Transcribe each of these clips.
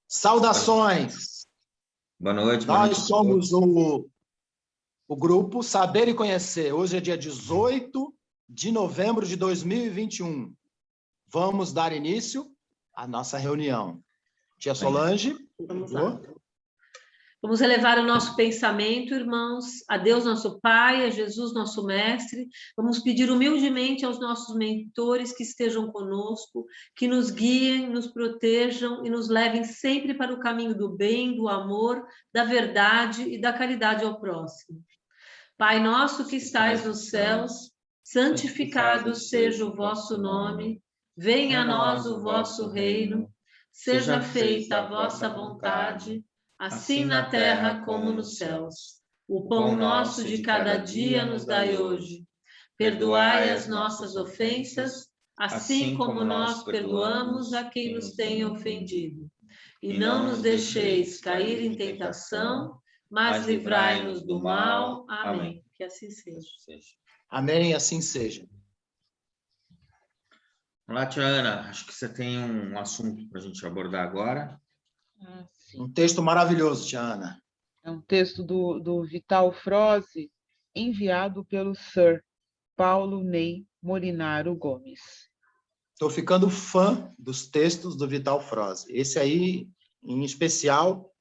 Saudações! Boa noite. Nós somos o grupo Saber e Conhecer. Hoje é dia 18 de novembro de 2021. Vamos dar início à nossa reunião. Tia Solange, Vamos lá. Vamos elevar o nosso pensamento, irmãos, a Deus nosso Pai, a Jesus nosso Mestre. Vamos pedir humildemente aos nossos mentores que estejam conosco, que nos guiem, nos protejam e nos levem sempre para o caminho do bem, do amor, da verdade e da caridade ao próximo. Pai nosso que estais nos céus, santificado seja o vosso nome, venha a nós o vosso reino, seja feita a vossa vontade, assim na terra como nos céus. O pão nosso de cada dia nos dai hoje. Perdoai as nossas ofensas, assim como nós perdoamos a quem nos tem ofendido. E não nos deixeis cair em tentação, mas livrai-nos do mal. Amém. Que assim seja. amém, assim seja. Olá, tia Ana. Acho que você tem um assunto para a gente abordar agora. Sim. Um texto maravilhoso, tia Ana. É um texto do Vital Froze, enviado pelo Sir Paulo Ney Molinaro Gomes. Estou ficando fã dos textos do Vital Froze. Esse aí, em especial,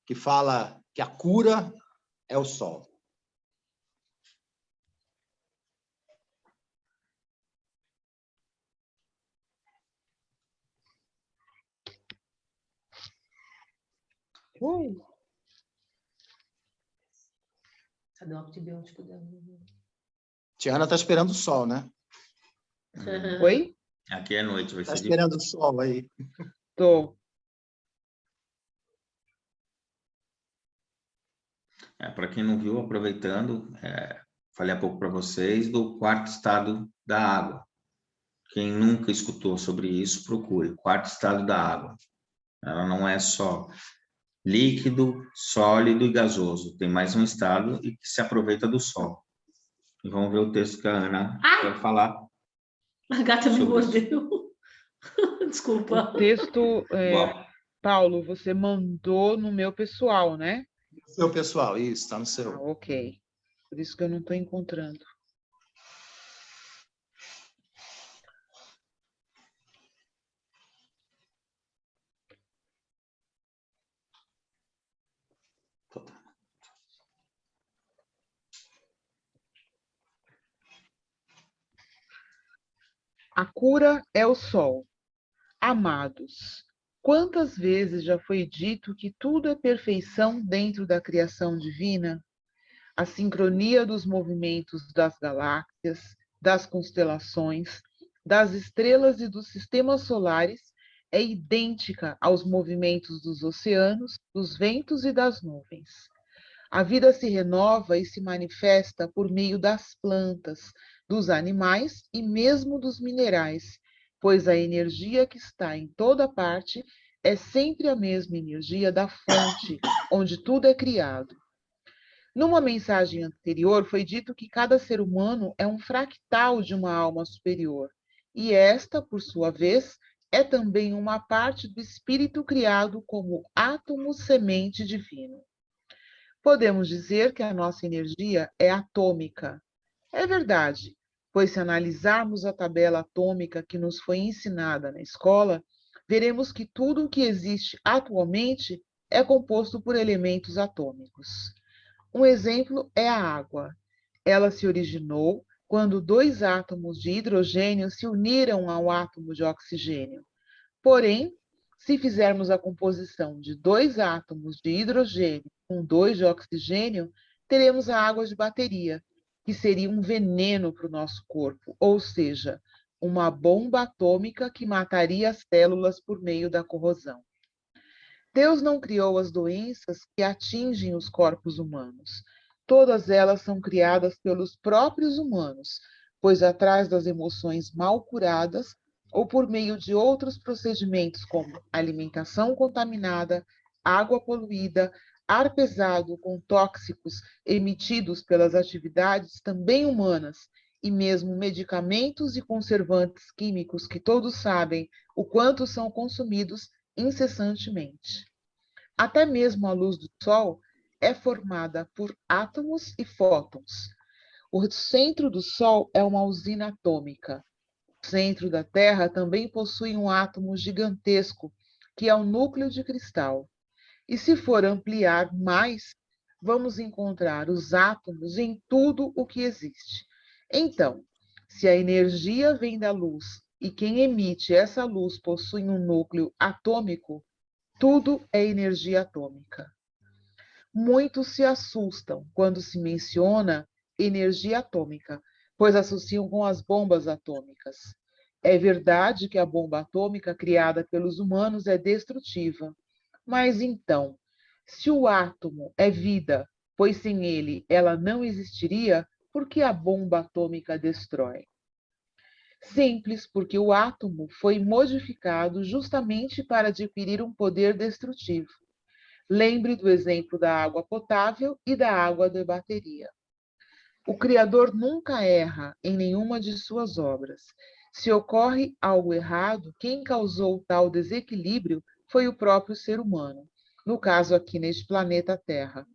que fala que a cura é o sol. Ui, Cadê o antibiótico dela? Tia Ana está esperando o sol, né? oi? Aqui é noite, vai Está ser esperando o sol aí. Tô. Para quem não viu, aproveitando, falei há pouco para vocês do quarto estado da água. Quem nunca escutou sobre isso, procure. Quarto estado da água. Ela não é só líquido, sólido e gasoso. Tem mais um estado e que se aproveita do sol. E vamos ver o texto que a Ana vai falar. A gata me Sobre mordeu. Desculpa. O texto, Bom, Paulo, você mandou no meu pessoal, né? Seu pessoal, isso, está no Ah, seu. ok. Por isso que eu não estou encontrando. A cura é o sol. Amados, quantas vezes já foi dito que tudo é perfeição dentro da criação divina? A sincronia dos movimentos das galáxias, das constelações, das estrelas e dos sistemas solares é idêntica aos movimentos dos oceanos, dos ventos e das nuvens. A vida se renova e se manifesta por meio das plantas, dos animais e mesmo dos minerais, pois a energia que está em toda parte é sempre a mesma energia da fonte, onde tudo é criado. Numa mensagem anterior, foi dito que cada ser humano é um fractal de uma alma superior, e esta, por sua vez, é também uma parte do espírito criado como átomo semente divino. Podemos dizer que a nossa energia é atômica. É verdade, pois se analisarmos a tabela atômica que nos foi ensinada na escola, veremos que tudo o que existe atualmente é composto por elementos atômicos. Um exemplo é a água. Ela se originou quando dois átomos de hidrogênio se uniram ao átomo de oxigênio. Porém, se fizermos a composição de dois átomos de hidrogênio com dois de oxigênio, teremos a água de bateria, que seria um veneno para o nosso corpo, ou seja, uma bomba atômica que mataria as células por meio da corrosão. Deus não criou as doenças que atingem os corpos humanos. Todas elas são criadas pelos próprios humanos, pois atrás das emoções mal curadas ou por meio de outros procedimentos como alimentação contaminada, água poluída, ar pesado com tóxicos emitidos pelas atividades também humanas e mesmo medicamentos e conservantes químicos que todos sabem o quanto são consumidos, incessantemente. Até mesmo a luz do Sol é formada por átomos e fótons. O centro do Sol é uma usina atômica. O centro da Terra também possui um átomo gigantesco, que é o núcleo de cristal. E se for ampliar mais, vamos encontrar os átomos em tudo o que existe. Então, se a energia vem da luz e quem emite essa luz possui um núcleo atômico, tudo é energia atômica. Muitos se assustam quando se menciona energia atômica, pois associam com as bombas atômicas. É verdade que a bomba atômica criada pelos humanos é destrutiva. Mas então, se o átomo é vida, pois sem ele ela não existiria, por que a bomba atômica destrói? Simples, porque o átomo foi modificado justamente para adquirir um poder destrutivo. Lembre do exemplo da água potável e da água da bateria. O Criador nunca erra em nenhuma de suas obras. Se ocorre algo errado, quem causou tal desequilíbrio foi o próprio ser humano, no caso aqui neste planeta Terra.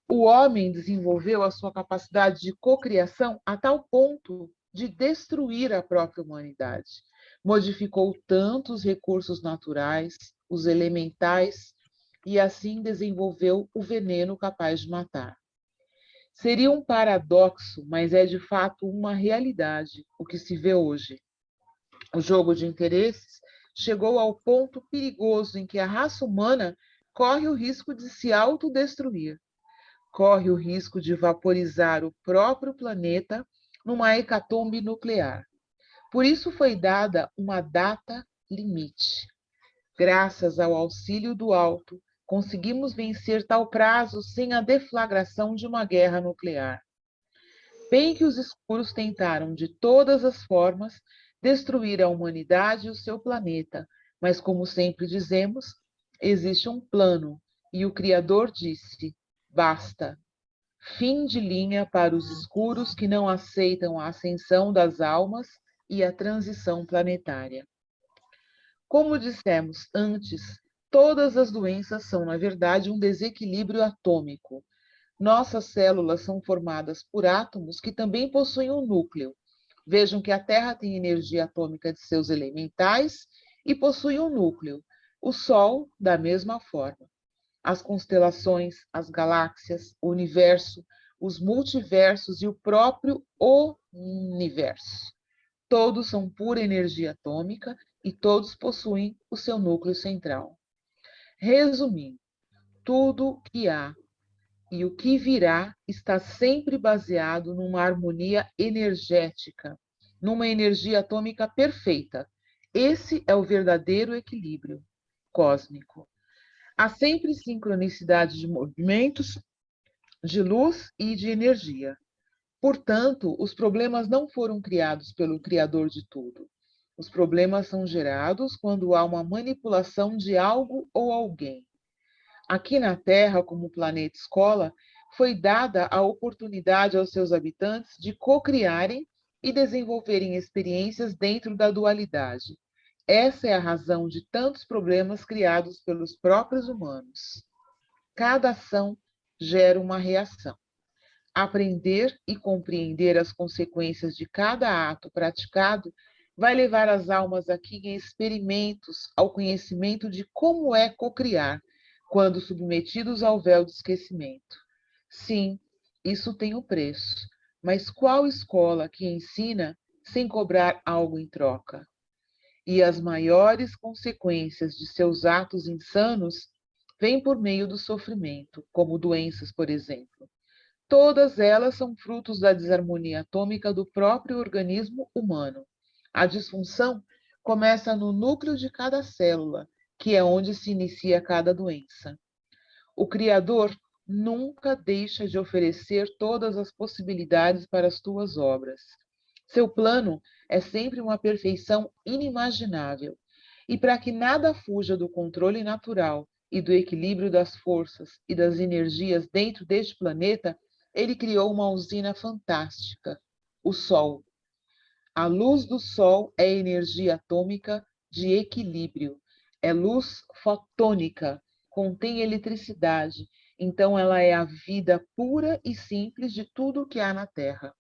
O homem desenvolveu a sua capacidade de cocriação a tal ponto de destruir a própria humanidade. Modificou tanto os recursos naturais, os elementais, e assim desenvolveu o veneno capaz de matar. Seria um paradoxo, mas é de fato uma realidade o que se vê hoje. O jogo de interesses chegou ao ponto perigoso em que a raça humana corre o risco de se autodestruir, corre o risco de vaporizar o próprio planeta numa hecatombe nuclear. Por isso foi dada uma data limite. Graças ao auxílio do alto, conseguimos vencer tal prazo sem a deflagração de uma guerra nuclear. Bem que os escuros tentaram, de todas as formas, destruir a humanidade e o seu planeta, mas, como sempre dizemos, existe um plano, e o Criador disse: basta. Fim de linha para os escuros que não aceitam a ascensão das almas e a transição planetária. Como dissemos antes, todas as doenças são, na verdade, um desequilíbrio atômico. Nossas células são formadas por átomos que também possuem um núcleo. Vejam que a Terra tem energia atômica de seus elementais e possui um núcleo. O Sol, da mesma forma. As constelações, as galáxias, o universo, os multiversos e o próprio universo. Todos são pura energia atômica e todos possuem o seu núcleo central. Resumindo, tudo que há e o que virá está sempre baseado numa harmonia energética, numa energia atômica perfeita. Esse é o verdadeiro equilíbrio cósmico. Há sempre sincronicidade de movimentos, de luz e de energia. Portanto, os problemas não foram criados pelo Criador de tudo. Os problemas são gerados quando há uma manipulação de algo ou alguém. Aqui na Terra, como planeta escola, foi dada a oportunidade aos seus habitantes de cocriarem e desenvolverem experiências dentro da dualidade. Essa é a razão de tantos problemas criados pelos próprios humanos. Cada ação gera uma reação. Aprender e compreender as consequências de cada ato praticado vai levar as almas aqui em experimentos ao conhecimento de como é cocriar, quando submetidos ao véu do esquecimento. Sim, isso tem um preço, mas qual escola que ensina sem cobrar algo em troca? E as maiores consequências de seus atos insanos vêm por meio do sofrimento, como doenças, por exemplo. Todas elas são frutos da desarmonia atômica do próprio organismo humano. A disfunção começa no núcleo de cada célula, que é onde se inicia cada doença. O Criador nunca deixa de oferecer todas as possibilidades para as tuas obras. Seu plano é sempre uma perfeição inimaginável. E para que nada fuja do controle natural e do equilíbrio das forças e das energias dentro deste planeta, ele criou uma usina fantástica, o Sol. A luz do Sol é energia atômica de equilíbrio. é luz fotônica, contém eletricidade, então ela é a vida pura e simples de tudo que há na Terra.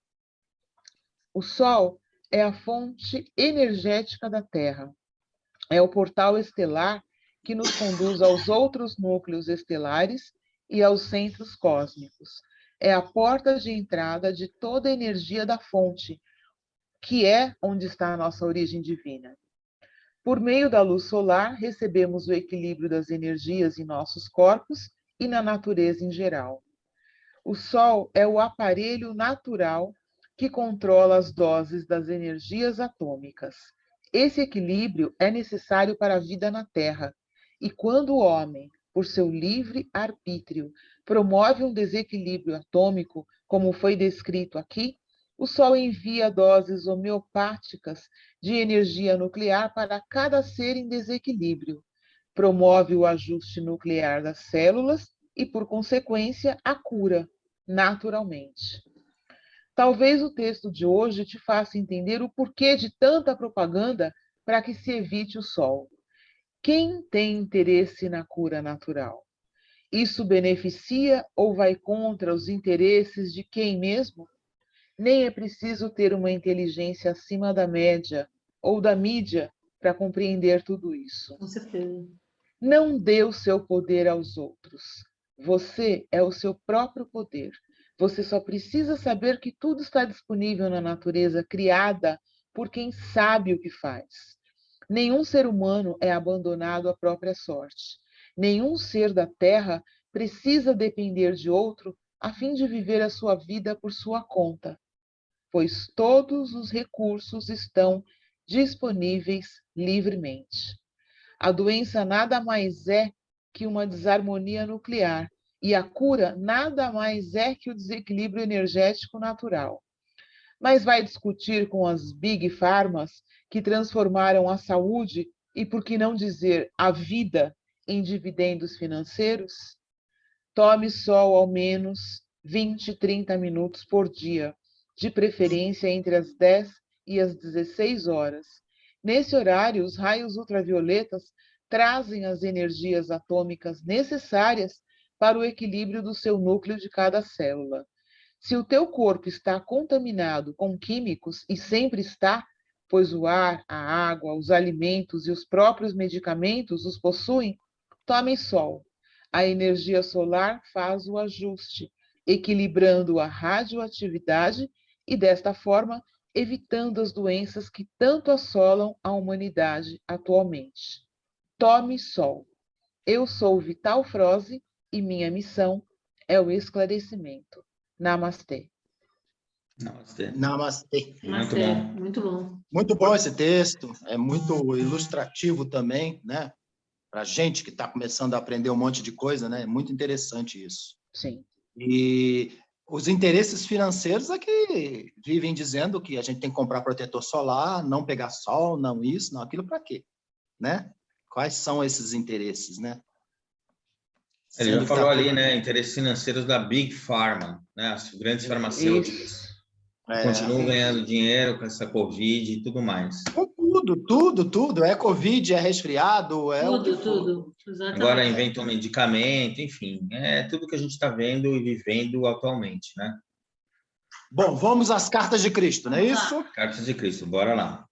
O Sol é a fonte energética da Terra. É o portal estelar que nos conduz aos outros núcleos estelares e aos centros cósmicos. É a porta de entrada de toda a energia da fonte, que é onde está a nossa origem divina. Por meio da luz solar, recebemos o equilíbrio das energias em nossos corpos e na natureza em geral. O Sol é o aparelho natural que controla as doses das energias atômicas. Esse equilíbrio é necessário para a vida na Terra, e quando o homem, por seu livre arbítrio, promove um desequilíbrio atômico, como foi descrito aqui, o Sol envia doses homeopáticas de energia nuclear para cada ser em desequilíbrio, promove o ajuste nuclear das células e, por consequência, a cura, naturalmente. Talvez o texto de hoje te faça entender o porquê de tanta propaganda para que se evite o Sol. Quem tem interesse na cura natural? Isso beneficia ou vai contra os interesses de quem mesmo? Nem é preciso ter uma inteligência acima da média ou da mídia para compreender tudo isso. Com certeza. Não dê o seu poder aos outros. Você é o seu próprio poder. Você só precisa saber que tudo está disponível na natureza criada por quem sabe o que faz. Nenhum ser humano é abandonado à própria sorte. Nenhum ser da Terra precisa depender de outro a fim de viver a sua vida por sua conta, pois todos os recursos estão disponíveis livremente. A doença nada mais é que uma desarmonia nuclear, e a cura nada mais é que o desequilíbrio energético natural. Mas vai discutir com as Big Pharmas que transformaram a saúde e, por que não dizer, a vida em dividendos financeiros? Tome sol ao menos 20, 30 minutos por dia, de preferência entre as 10 e as 16 horas. Nesse horário, os raios ultravioletas trazem as energias atômicas necessárias para o equilíbrio do seu núcleo de cada célula. Se o teu corpo está contaminado com químicos, e sempre está, pois o ar, a água, os alimentos e os próprios medicamentos os possuem, tome sol. A energia solar faz o ajuste, equilibrando a radioatividade e, desta forma, evitando as doenças que tanto assolam a humanidade atualmente. Tome sol. Eu sou Vital Froze e minha missão é o esclarecimento. Namastê. Namastê. Namastê. Muito bom. Muito bom. Muito bom esse texto, é muito ilustrativo também, né? Para gente que está começando a aprender um monte de coisa, né? É muito interessante isso. Sim. E os interesses financeiros é que vivem dizendo que a gente tem que comprar protetor solar, não pegar sol, não isso, não aquilo, para quê? Né? Quais são esses interesses, né? Ele já falou ali, né? Interesses financeiros da Big Pharma, né? As grandes farmacêuticas. Continuam ganhando dinheiro com essa Covid e tudo mais. Tudo. É Covid, é resfriado, é tudo. Exatamente. Agora inventam medicamento, enfim. É tudo que a gente está vendo e vivendo atualmente, né? Bom, vamos às cartas de Cristo, não é isso? Cartas de Cristo, bora lá.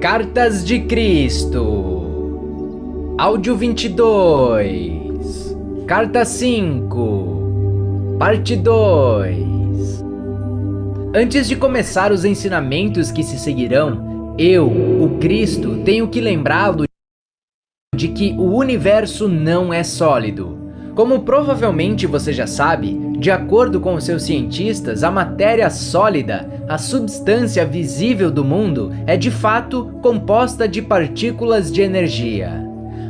Cartas de Cristo. Áudio 22. Carta 5. Parte 2. Antes de começar os ensinamentos que se seguirão, eu, o Cristo, tenho que lembrá-lo de que o universo não é sólido. Como provavelmente você já sabe, de acordo com os seus cientistas, a matéria sólida, a substância visível do mundo, é de fato composta de partículas de energia.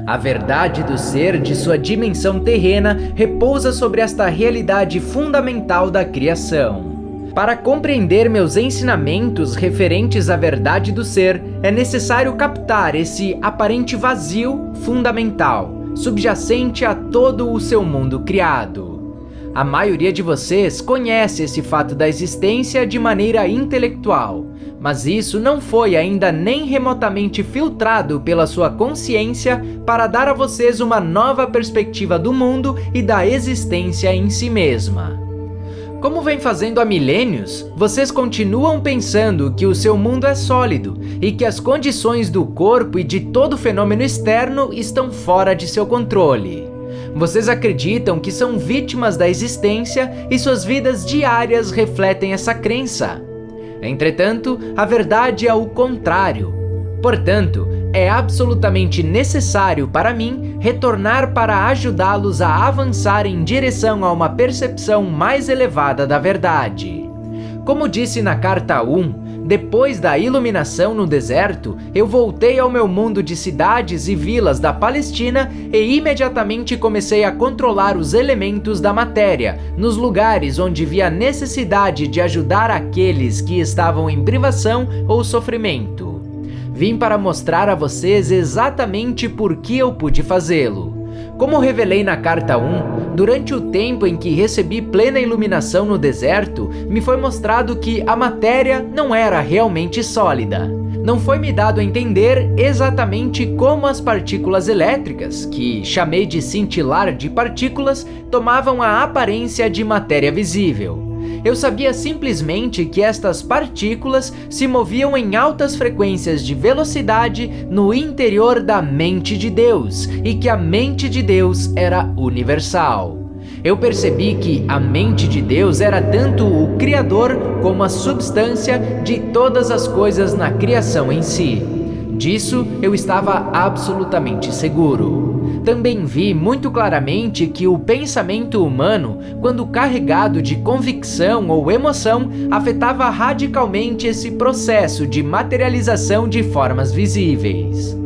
A verdade do ser de sua dimensão terrena repousa sobre esta realidade fundamental da criação. Para compreender meus ensinamentos referentes à verdade do ser, é necessário captar esse aparente vazio fundamental, subjacente a todo o seu mundo criado. A maioria de vocês conhece esse fato da existência de maneira intelectual, mas isso não foi ainda nem remotamente filtrado pela sua consciência para dar a vocês uma nova perspectiva do mundo e da existência em si mesma. Como vem fazendo há milênios, vocês continuam pensando que o seu mundo é sólido e que as condições do corpo e de todo fenômeno externo estão fora de seu controle. Vocês acreditam que são vítimas da existência e suas vidas diárias refletem essa crença. Entretanto, a verdade é o contrário. Portanto, é absolutamente necessário para mim retornar para ajudá-los a avançar em direção a uma percepção mais elevada da verdade. Como disse na carta 1, depois da iluminação no deserto, eu voltei ao meu mundo de cidades e vilas da Palestina e imediatamente comecei a controlar os elementos da matéria, nos lugares onde via necessidade de ajudar aqueles que estavam em privação ou sofrimento. Vim para mostrar a vocês exatamente por que eu pude fazê-lo. Como revelei na carta 1, durante o tempo em que recebi plena iluminação no deserto, me foi mostrado que a matéria não era realmente sólida. Não foi me dado a entender exatamente como as partículas elétricas, que chamei de cintilar de partículas, tomavam a aparência de matéria visível. Eu sabia simplesmente que estas partículas se moviam em altas frequências de velocidade no interior da mente de Deus e que a mente de Deus era universal. Eu percebi que a mente de Deus era tanto o Criador como a substância de todas as coisas na criação em si. Disso eu estava absolutamente seguro. Também vi muito claramente que o pensamento humano, quando carregado de convicção ou emoção, afetava radicalmente esse processo de materialização de formas visíveis.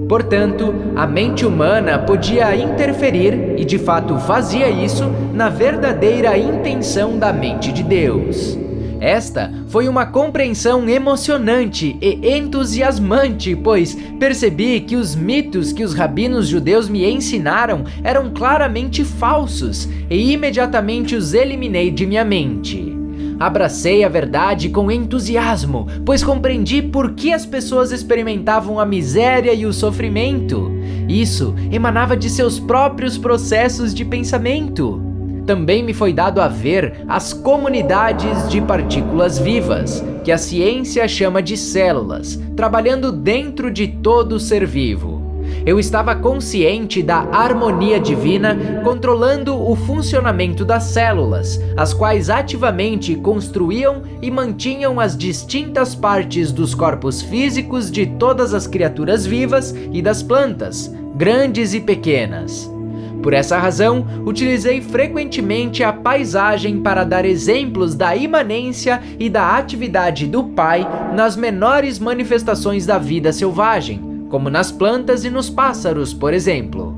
Portanto, a mente humana podia interferir, e de fato fazia isso, na verdadeira intenção da mente de Deus. Esta foi uma compreensão emocionante e entusiasmante, pois percebi que os mitos que os rabinos judeus me ensinaram eram claramente falsos e imediatamente os eliminei de minha mente. Abracei a verdade com entusiasmo, pois compreendi por que as pessoas experimentavam a miséria e o sofrimento. Isso emanava de seus próprios processos de pensamento. Também me foi dado a ver as comunidades de partículas vivas, que a ciência chama de células, trabalhando dentro de todo ser vivo. Eu estava consciente da harmonia divina controlando o funcionamento das células, as quais ativamente construíam e mantinham as distintas partes dos corpos físicos de todas as criaturas vivas e das plantas, grandes e pequenas. Por essa razão, utilizei frequentemente a paisagem para dar exemplos da imanência e da atividade do Pai nas menores manifestações da vida selvagem, como nas plantas e nos pássaros, por exemplo.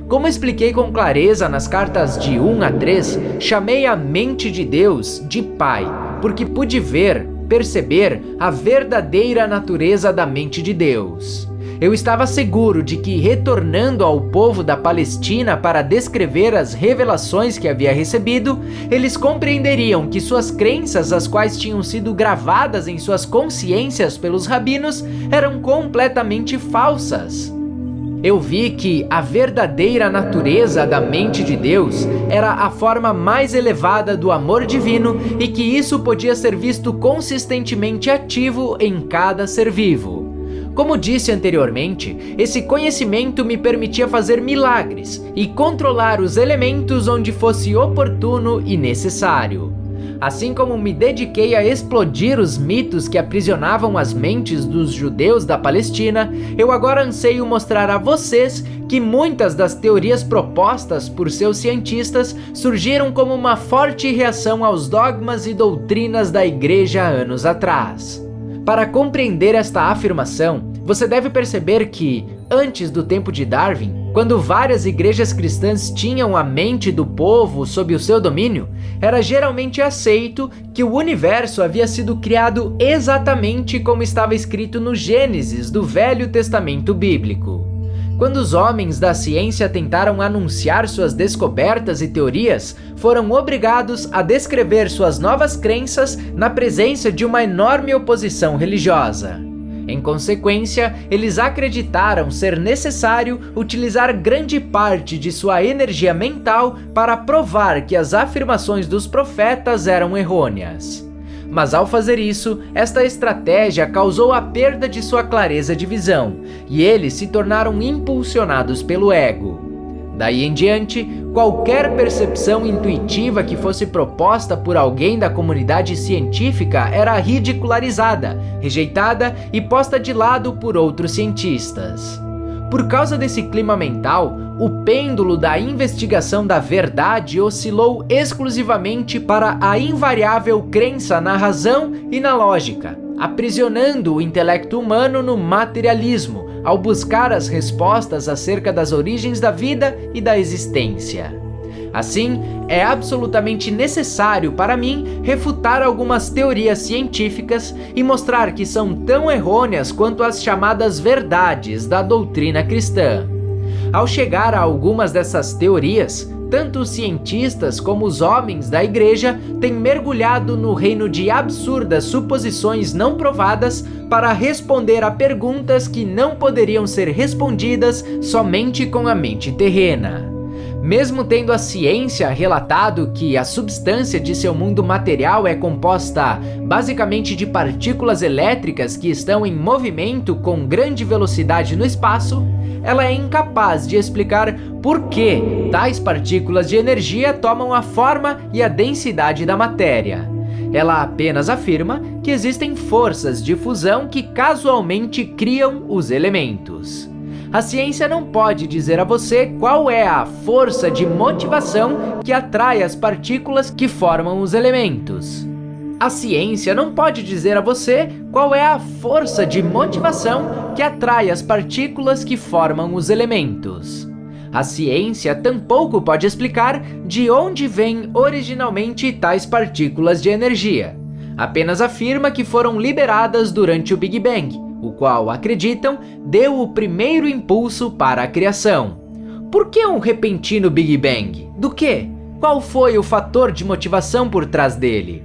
Como expliquei com clareza nas cartas de 1 a 3, chamei a mente de Deus de Pai, porque pude ver, perceber a verdadeira natureza da mente de Deus. Eu estava seguro de que, retornando ao povo da Palestina para descrever as revelações que havia recebido, eles compreenderiam que suas crenças, as quais tinham sido gravadas em suas consciências pelos rabinos, eram completamente falsas. Eu vi que a verdadeira natureza da mente de Deus era a forma mais elevada do amor divino e que isso podia ser visto consistentemente ativo em cada ser vivo. Como disse anteriormente, esse conhecimento me permitia fazer milagres e controlar os elementos onde fosse oportuno e necessário. Assim como me dediquei a explodir os mitos que aprisionavam as mentes dos judeus da Palestina, eu agora anseio mostrar a vocês que muitas das teorias propostas por seus cientistas surgiram como uma forte reação aos dogmas e doutrinas da Igreja anos atrás. Para compreender esta afirmação, você deve perceber que, antes do tempo de Darwin, quando várias igrejas cristãs tinham a mente do povo sob o seu domínio, era geralmente aceito que o universo havia sido criado exatamente como estava escrito no Gênesis do Velho Testamento Bíblico. Quando os homens da ciência tentaram anunciar suas descobertas e teorias, foram obrigados a descrever suas novas crenças na presença de uma enorme oposição religiosa. Em consequência, eles acreditaram ser necessário utilizar grande parte de sua energia mental para provar que as afirmações dos profetas eram errôneas. Mas ao fazer isso, esta estratégia causou a perda de sua clareza de visão, e eles se tornaram impulsionados pelo ego. Daí em diante, qualquer percepção intuitiva que fosse proposta por alguém da comunidade científica era ridicularizada, rejeitada e posta de lado por outros cientistas. Por causa desse clima mental, o pêndulo da investigação da verdade oscilou exclusivamente para a invariável crença na razão e na lógica, aprisionando o intelecto humano no materialismo, ao buscar as respostas acerca das origens da vida e da existência. Assim, é absolutamente necessário para mim refutar algumas teorias científicas e mostrar que são tão errôneas quanto as chamadas verdades da doutrina cristã. Ao chegar a algumas dessas teorias, tanto os cientistas como os homens da igreja têm mergulhado no reino de absurdas suposições não provadas para responder a perguntas que não poderiam ser respondidas somente com a mente terrena. Mesmo tendo a ciência relatado que a substância de seu mundo material é composta basicamente de partículas elétricas que estão em movimento com grande velocidade no espaço, ela é incapaz de explicar por que tais partículas de energia tomam a forma e a densidade da matéria. Ela apenas afirma que existem forças de fusão que casualmente criam os elementos. A ciência não pode dizer a você qual é a força de motivação que atrai as partículas que formam os elementos. A ciência não pode dizer a você qual é a força de motivação que atrai as partículas que formam os elementos. A ciência tampouco pode explicar de onde vêm originalmente tais partículas de energia. Apenas afirma que foram liberadas durante o Big Bang, o qual, acreditam, deu o primeiro impulso para a criação. Por que um repentino Big Bang? Do quê? Qual foi o fator de motivação por trás dele?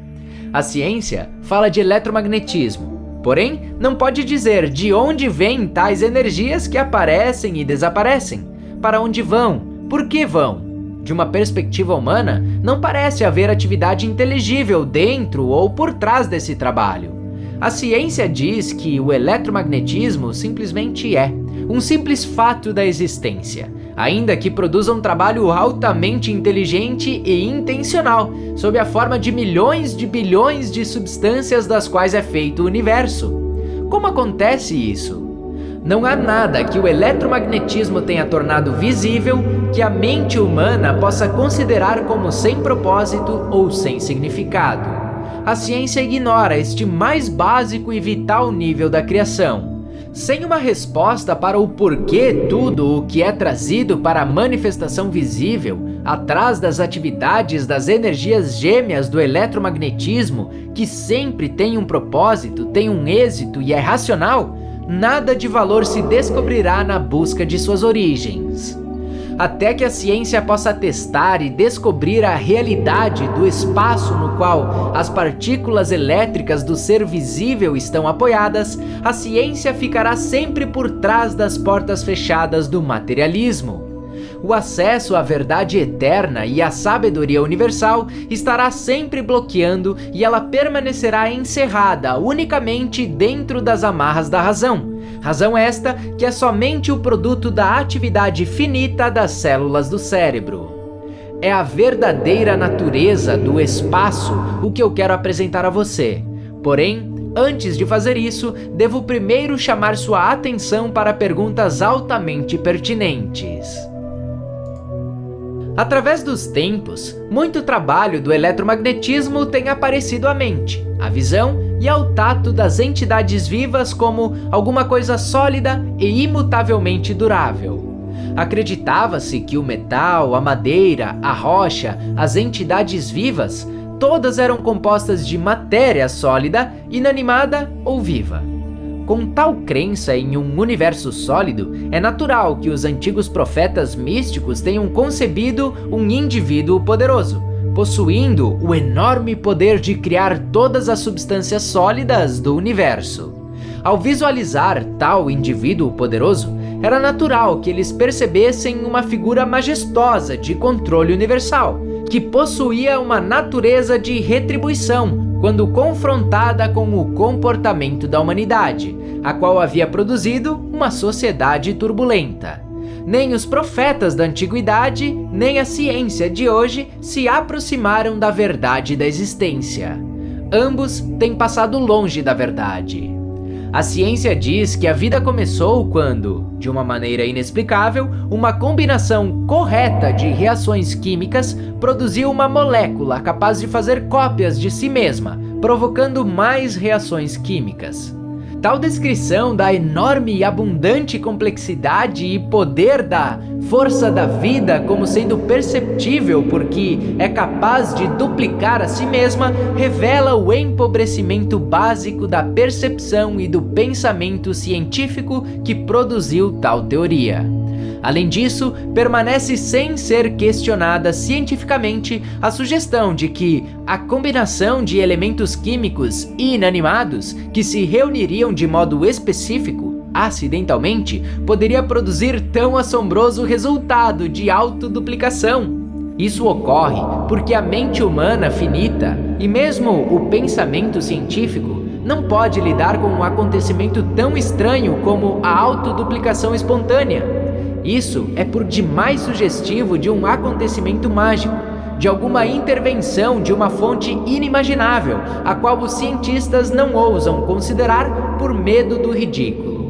A ciência fala de eletromagnetismo, porém não pode dizer de onde vêm tais energias que aparecem e desaparecem, para onde vão, por que vão. De uma perspectiva humana, não parece haver atividade inteligível dentro ou por trás desse trabalho. A ciência diz que o eletromagnetismo simplesmente é um simples fato da existência, ainda que produza um trabalho altamente inteligente e intencional, sob a forma de milhões de bilhões de substâncias das quais é feito o universo. Como acontece isso? Não há nada que o eletromagnetismo tenha tornado visível que a mente humana possa considerar como sem propósito ou sem significado. A ciência ignora este mais básico e vital nível da criação. Sem uma resposta para o porquê tudo o que é trazido para a manifestação visível, atrás das atividades das energias gêmeas do eletromagnetismo, que sempre tem um propósito, tem um êxito e é racional, nada de valor se descobrirá na busca de suas origens. Até que a ciência possa testar e descobrir a realidade do espaço no qual as partículas elétricas do ser visível estão apoiadas, a ciência ficará sempre por trás das portas fechadas do materialismo. O acesso à verdade eterna e à sabedoria universal estará sempre bloqueando e ela permanecerá encerrada unicamente dentro das amarras da razão. Razão esta que é somente o produto da atividade finita das células do cérebro. É a verdadeira natureza do espaço o que eu quero apresentar a você. Porém, antes de fazer isso, devo primeiro chamar sua atenção para perguntas altamente pertinentes. Através dos tempos, muito trabalho do eletromagnetismo tem aparecido à mente, à visão e ao tato das entidades vivas como alguma coisa sólida e imutavelmente durável. Acreditava-se que o metal, a madeira, a rocha, as entidades vivas, todas eram compostas de matéria sólida, inanimada ou viva. Com tal crença em um universo sólido, é natural que os antigos profetas místicos tenham concebido um indivíduo poderoso, possuindo o enorme poder de criar todas as substâncias sólidas do universo. Ao visualizar tal indivíduo poderoso, era natural que eles percebessem uma figura majestosa de controle universal, que possuía uma natureza de retribuição quando confrontada com o comportamento da humanidade, a qual havia produzido uma sociedade turbulenta. Nem os profetas da antiguidade, nem a ciência de hoje se aproximaram da verdade da existência. Ambos têm passado longe da verdade. A ciência diz que a vida começou quando, de uma maneira inexplicável, uma combinação correta de reações químicas produziu uma molécula capaz de fazer cópias de si mesma, provocando mais reações químicas. Tal descrição da enorme e abundante complexidade e poder da força da vida como sendo perceptível porque é capaz de duplicar a si mesma revela o empobrecimento básico da percepção e do pensamento científico que produziu tal teoria. Além disso, permanece sem ser questionada cientificamente a sugestão de que a combinação de elementos químicos inanimados que se reuniriam de modo específico, acidentalmente, poderia produzir tão assombroso resultado de autoduplicação. Isso ocorre porque a mente humana finita e mesmo o pensamento científico não pode lidar com um acontecimento tão estranho como a autoduplicação espontânea. Isso é por demais sugestivo de um acontecimento mágico, de alguma intervenção de uma fonte inimaginável, a qual os cientistas não ousam considerar por medo do ridículo.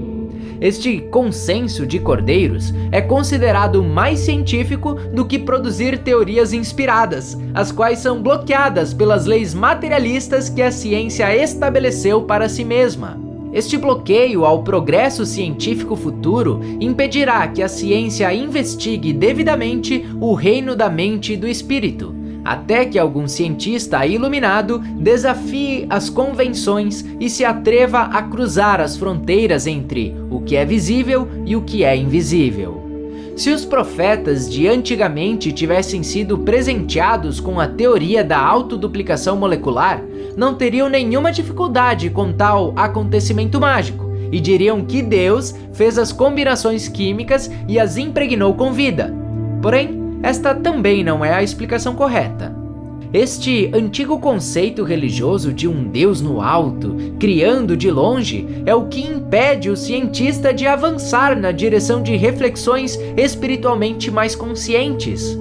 Este consenso de cordeiros é considerado mais científico do que produzir teorias inspiradas, as quais são bloqueadas pelas leis materialistas que a ciência estabeleceu para si mesma. Este bloqueio ao progresso científico futuro impedirá que a ciência investigue devidamente o reino da mente e do espírito, até que algum cientista iluminado desafie as convenções e se atreva a cruzar as fronteiras entre o que é visível e o que é invisível. Se os profetas de antigamente tivessem sido presenteados com a teoria da autoduplicação molecular, não teriam nenhuma dificuldade com tal acontecimento mágico e diriam que Deus fez as combinações químicas e as impregnou com vida. Porém, esta também não é a explicação correta. Este antigo conceito religioso de um Deus no alto, criando de longe, é o que impede o cientista de avançar na direção de reflexões espiritualmente mais conscientes.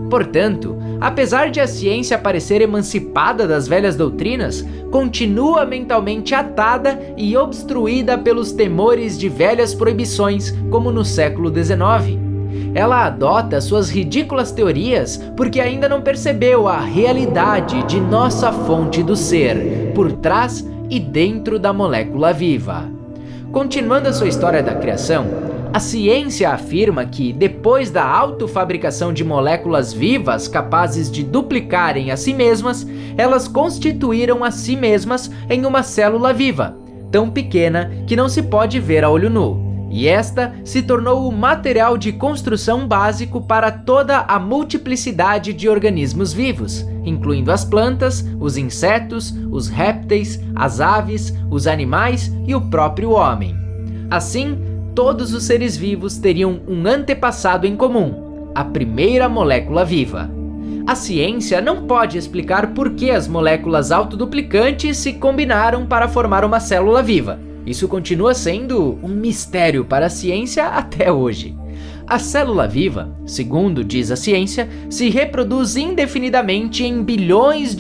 Portanto, apesar de a ciência parecer emancipada das velhas doutrinas, continua mentalmente atada e obstruída pelos temores de velhas proibições, como no século XIX. Ela adota suas ridículas teorias porque ainda não percebeu a realidade de nossa fonte do ser, por trás e dentro da molécula viva. Continuando a sua história da criação, a ciência afirma que, depois da autofabricação de moléculas vivas capazes de duplicarem a si mesmas, elas constituíram a si mesmas em uma célula viva, tão pequena que não se pode ver a olho nu. E esta se tornou o material de construção básico para toda a multiplicidade de organismos vivos, incluindo as plantas, os insetos, os répteis, as aves, os animais e o próprio homem. Assim, todos os seres vivos teriam um antepassado em comum, a primeira molécula viva. A ciência não pode explicar por que as moléculas autoduplicantes se combinaram para formar uma célula viva. Isso continua sendo um mistério para a ciência até hoje. A célula viva, segundo diz a ciência, se reproduz indefinidamente em bilhões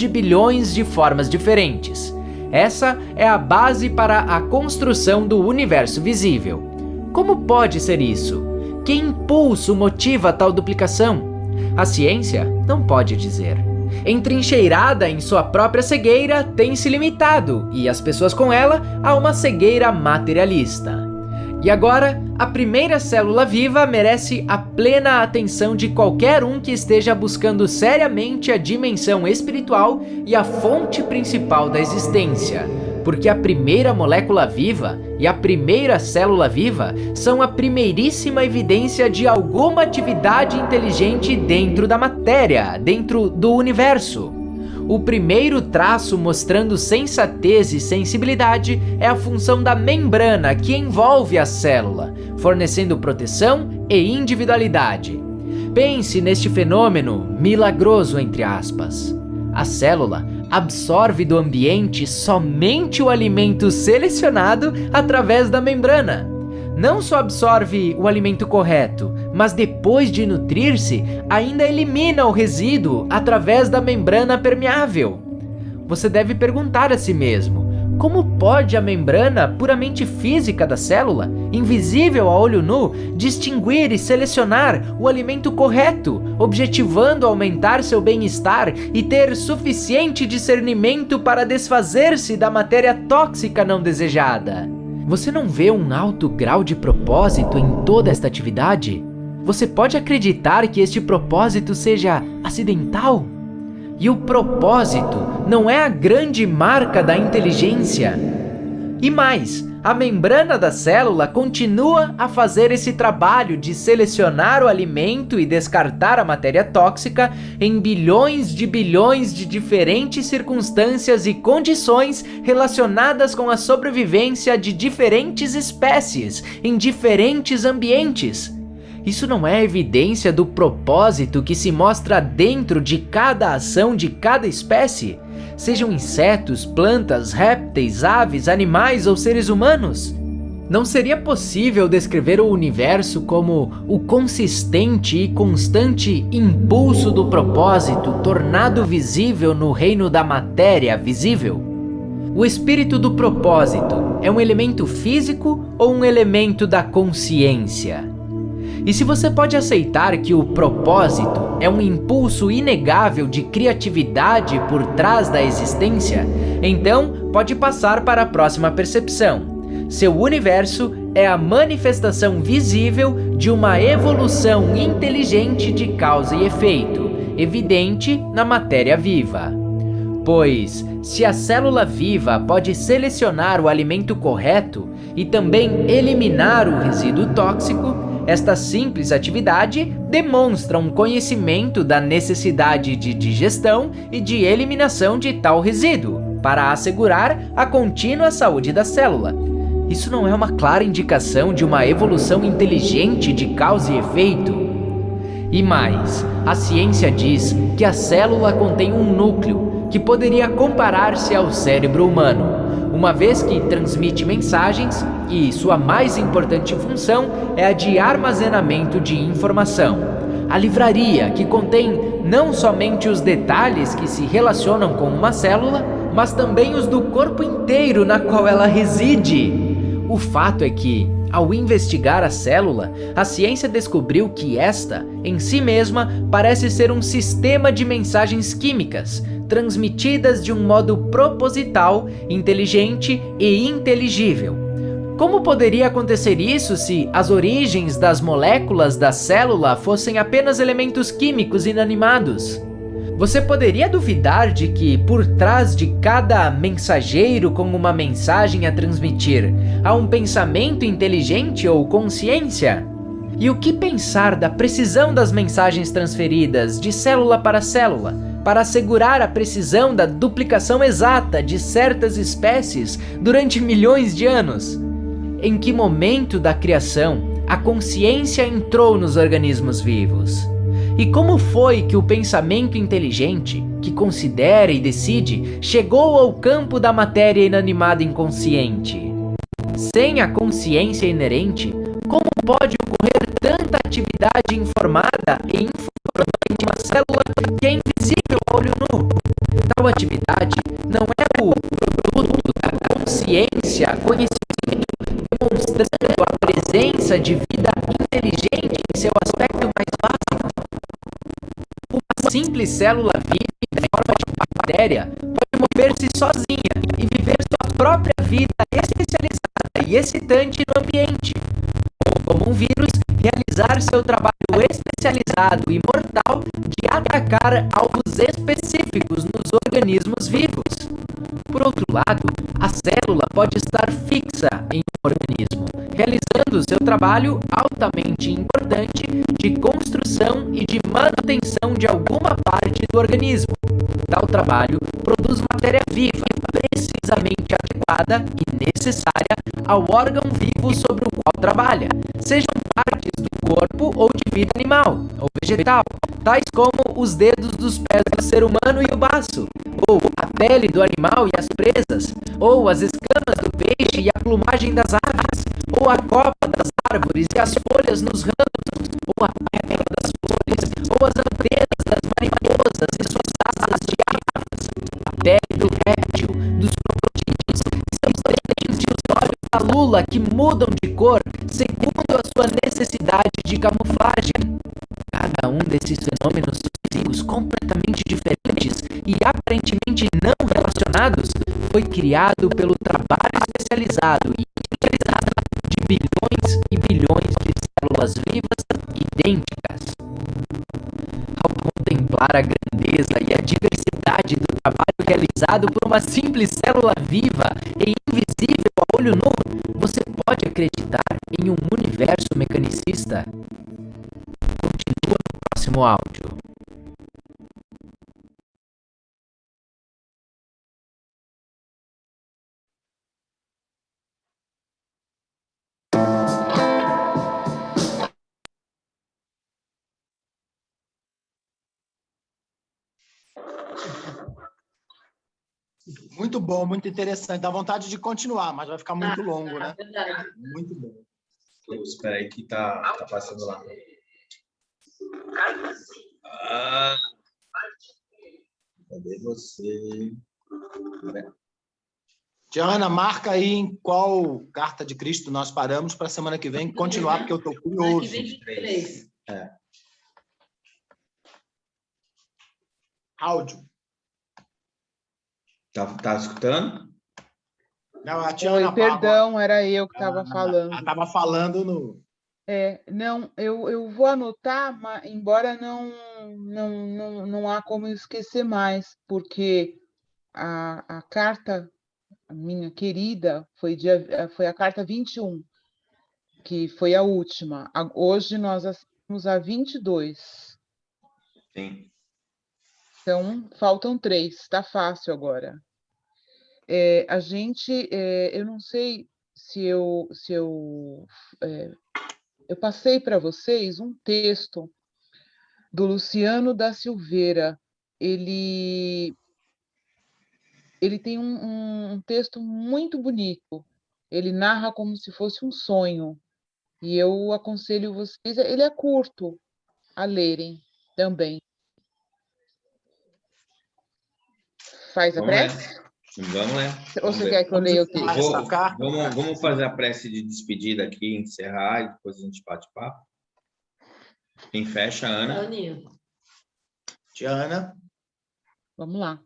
de formas diferentes. Essa é a base para a construção do universo visível. Como pode ser isso? Que impulso motiva tal duplicação? A ciência não pode dizer. Entrincheirada em sua própria cegueira, tem se limitado, e as pessoas com ela, a uma cegueira materialista. E agora, a primeira célula viva merece a plena atenção de qualquer um que esteja buscando seriamente a dimensão espiritual e a fonte principal da existência, porque a primeira molécula viva e a primeira célula viva são a primeiríssima evidência de alguma atividade inteligente dentro da matéria, dentro do universo. O primeiro traço mostrando sensatez e sensibilidade é a função da membrana que envolve a célula, fornecendo proteção e individualidade. Pense neste fenômeno milagroso, entre aspas. A célula absorve do ambiente somente o alimento selecionado através da membrana. Não só absorve o alimento correto, mas depois de nutrir-se, ainda elimina o resíduo através da membrana permeável. Você deve perguntar a si mesmo: como pode a membrana puramente física da célula, invisível a olho nu, distinguir e selecionar o alimento correto, objetivando aumentar seu bem-estar e ter suficiente discernimento para desfazer-se da matéria tóxica não desejada? Você não vê um alto grau de propósito em toda esta atividade? Você pode acreditar que este propósito seja acidental? E o propósito não é a grande marca da inteligência? E mais, a membrana da célula continua a fazer esse trabalho de selecionar o alimento e descartar a matéria tóxica em bilhões de diferentes circunstâncias e condições relacionadas com a sobrevivência de diferentes espécies em diferentes ambientes. Isso não é evidência do propósito que se mostra dentro de cada ação de cada espécie? Sejam insetos, plantas, répteis, aves, animais ou seres humanos? Não seria possível descrever o universo como o consistente e constante impulso do propósito tornado visível no reino da matéria visível? O espírito do propósito é um elemento físico ou um elemento da consciência? E se você pode aceitar que o propósito é um impulso inegável de criatividade por trás da existência, então pode passar para a próxima percepção. Seu universo é a manifestação visível de uma evolução inteligente de causa e efeito, evidente na matéria viva. Pois, se a célula viva pode selecionar o alimento correto e também eliminar o resíduo tóxico, esta simples atividade demonstra um conhecimento da necessidade de digestão e de eliminação de tal resíduo, para assegurar a contínua saúde da célula. Isso não é uma clara indicação de uma evolução inteligente de causa e efeito? E mais, a ciência diz que a célula contém um núcleo que poderia comparar-se ao cérebro humano, uma vez que transmite mensagens e sua mais importante função é a de armazenamento de informação. A livraria, que contém não somente os detalhes que se relacionam com uma célula, mas também os do corpo inteiro na qual ela reside. O fato é que, ao investigar a célula, a ciência descobriu que esta, em si mesma, parece ser um sistema de mensagens químicas, transmitidas de um modo proposital, inteligente e inteligível. Como poderia acontecer isso se as origens das moléculas da célula fossem apenas elementos químicos inanimados? Você poderia duvidar de que, por trás de cada mensageiro com uma mensagem a transmitir, há um pensamento inteligente ou consciência? E o que pensar da precisão das mensagens transferidas de célula para célula, para assegurar a precisão da duplicação exata de certas espécies durante milhões de anos? Em que momento da criação a consciência entrou nos organismos vivos? E como foi que o pensamento inteligente, que considera e decide, chegou ao campo da matéria inanimada inconsciente? Sem a consciência inerente, como pode ocorrer tanta atividade informada e informante de uma célula que é invisível a olho nu? Tal atividade não é o produto da consciência, conhecimento, demonstrando a presença de vida inteligente em seu aspecto mais básico. Uma simples célula viva em forma de bactéria pode mover-se sozinha e viver sua própria vida especializada e excitante no ambiente. Ou, como um vírus, realizar seu trabalho especializado e mortal de atacar alvos específicos nos organismos vivos. Por outro lado, a célula pode estar fixa em um organismo, realizando seu trabalho altamente importante de construção e de manutenção de alguma parte do organismo. Tal trabalho produz matéria viva, precisamente adequada e necessária ao órgão vivo sobre o qual trabalha, sejam partes do corpo ou de vida animal ou vegetal, tais como os dedos dos pés do ser humano e o baço, ou a pele do animal e as presas, ou as escamas do peixe e a plumagem das aves, ou a copa das árvores e as folhas nos ramos, ou a pétala das flores, ou as antenas das mariposas e suas asas de aves, a pele do réptil, dos crocodilos, são os dentes e os olhos da lula que mudam de cor segundo a sua necessidade de camuflagem. Cada um desses fenômenos físicos completamente diferentes e aparentemente não relacionados foi criado pelo trabalho especializado e especializado de bilhões e bilhões de células vivas idênticas. Ao contemplar a grandeza e a diversidade do trabalho realizado por uma simples célula viva e invisível a olho nu, você pode acreditar em um universo mecanicista. Continua no próximo áudio. Muito bom, muito interessante. Dá vontade de continuar, mas vai ficar muito longo, né? Verdade. Muito bom. Espera aí que tá passando lá. Ah, cadê você? Diana, marca aí em qual carta de Cristo nós paramos para a semana que vem continuar, porque eu estou curioso. Aqui vem 23. Áudio. Tá escutando? Não, a Tiana Oi, perdão, era eu que estava Ela falando. estava falando no... Não, eu vou anotar, embora não há como eu esquecer mais, porque a carta, a minha querida, foi a carta 21, que foi a última. Hoje nós assistimos a 22. Sim. Então, faltam 3, está fácil agora. Eu não sei se eu passei para vocês um texto do Luciano da Silveira. Ele tem um texto muito bonito. Ele narra como se fosse um sonho. E eu aconselho vocês, ele é curto, a lerem também. Faz a Vamos ler. prece? Vamos ler. Ou Vamos você ver. quer que eu leia o texto? Essa carta. Vamos fazer a prece de despedida aqui, encerrar e depois a gente bate papo. Quem fecha, Ana? Aninha. Tiana. Vamos lá.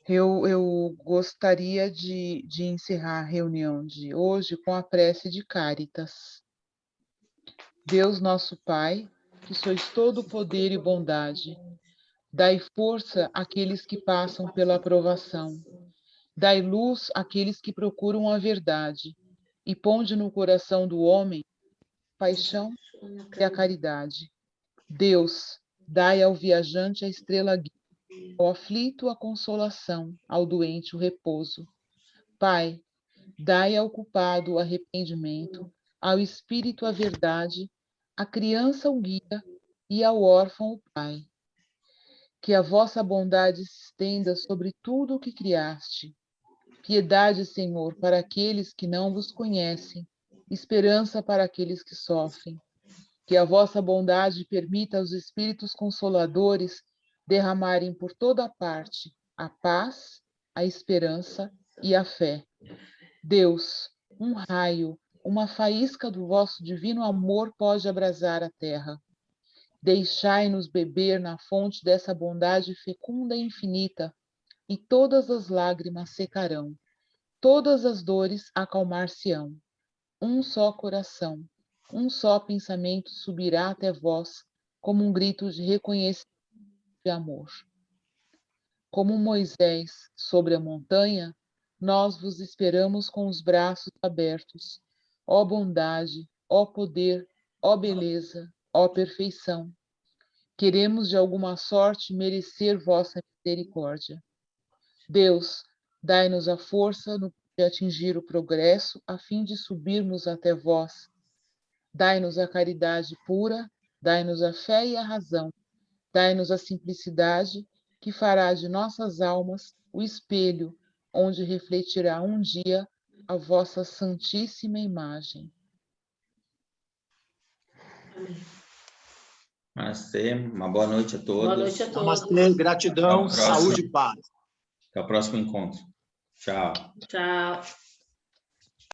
Eu gostaria de encerrar a reunião de hoje com a prece de Cáritas. Deus nosso Pai, que sois todo poder e bondade, dai força àqueles que passam pela aprovação, dai luz àqueles que procuram a verdade, e ponde no coração do homem paixão e a caridade. Deus, dai ao viajante a estrela guia, ao aflito a consolação, ao doente o repouso. Pai, dai ao culpado o arrependimento, ao espírito a verdade, à criança o guia e ao órfão o pai. Que a vossa bondade se estenda sobre tudo o que criaste. Piedade, Senhor, para aqueles que não vos conhecem, esperança para aqueles que sofrem. Que a vossa bondade permita aos espíritos consoladores derramarem por toda a parte a paz, a esperança e a fé. Deus, um raio, uma faísca do vosso divino amor pode abrasar a terra. Deixai-nos beber na fonte dessa bondade fecunda e infinita, e todas as lágrimas secarão, todas as dores acalmar-se-ão. Um só coração, um só pensamento subirá até vós, como um grito de reconhecimento e amor. Como Moisés sobre a montanha, nós vos esperamos com os braços abertos. Ó bondade, ó poder, ó beleza, ó perfeição. Queremos de alguma sorte merecer vossa misericórdia. Deus, dai-nos a força de atingir o progresso, a fim de subirmos até vós. Dai-nos a caridade pura, dai-nos a fé e a razão, dai-nos a simplicidade, que fará de nossas almas o espelho, onde refletirá um dia a vossa santíssima imagem. Namastê, uma boa noite a todos. Boa noite a todos. Namastê, gratidão, Até o próximo. saúde e paz. Até o próximo encontro. Tchau. Tchau.